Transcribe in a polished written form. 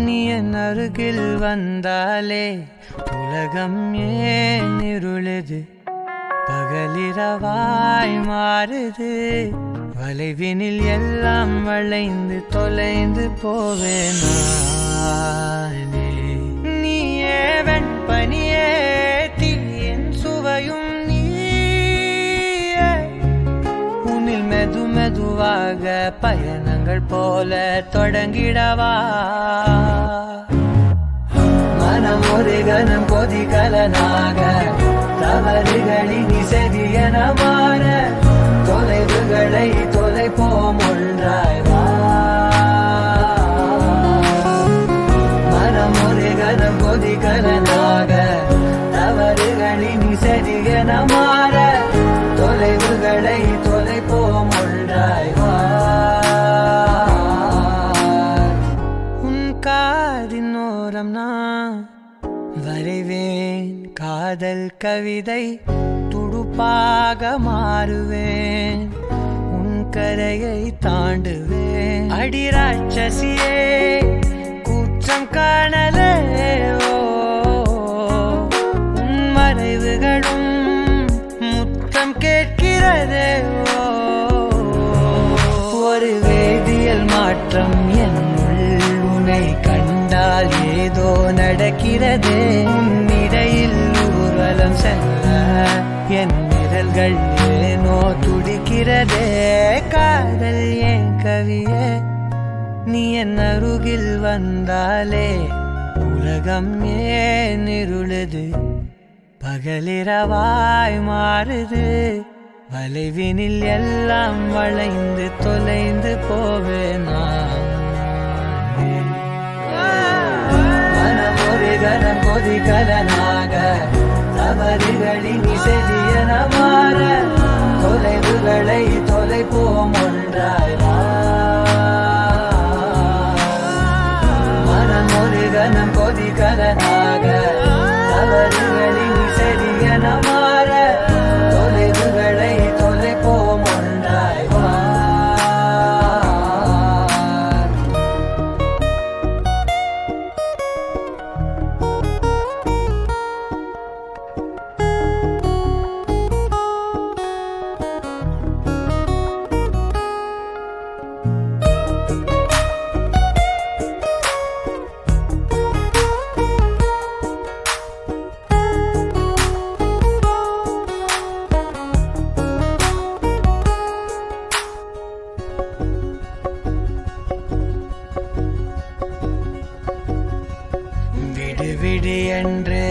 நீ என் அருகில் வந்தாலே உலகம் ஏன் இருளுது, பகலிரவாய் மாறுது. வளைவினில் எல்லாம் வளைந்து தொலைந்து போவேனே. நீயே வெண்பனியே, தீயின் சுவையும் நீயே. உன்னில் மெது மெதுவாக பயணங்கள் போல தொடங்கிடவா. மனம் ஒரு கணம் கொதிகலனாக தவறுகளின் இசையன மாற, தொலைவுகளை தொலைப்போம் ஒன்றாய் வா. மனம் ஒரு கணம் கொதிகலனாக தவறுகளின் இசையன மாற, தொலைவுகளை தொலைப்போம் ஒன்றாய் வா. உன் காதின் ஓரம் நான் வரைவேன் காதல் கவிதை, துடுப்பாக மாறுவேன், உன் கரையை தாண்டுவேன். அடி ராட்சசியே கூற்றம் காணலே, உன் மறைவுகளும் முத்தம் கேட்கிறதே. ஒரு வேதியியல் மாற்றம் என்னுள் உன்னை கண்டால் ஏதோ நடக்கிறதே. இடையில் ஊர்வலம் செல்ல என் நிழல்கள் ஏனோ துடிக்கிறதே. காதல் ஏன் கவியே, நீ என் அருகில் வந்தாலே உலகம் ஏன் இருளுது, பகலிரவாய் மாறுது. வளைவினில் எல்லாம் வளைந்து தொலைந்து போவேனா. மனம் ஒரு கணம் கொதிகலனாக தவறுகளின் இசையன மாற, தொலைவுகளை தொலைப்போம் ஒன்றாய் வா. மனம் ஒரு கணம் கொதிகலனாக தவறுகளின் இசையன மாற, தொலைவுகளை தொலைப்போம் ஒன்றாய் வா. விடு விடு என்று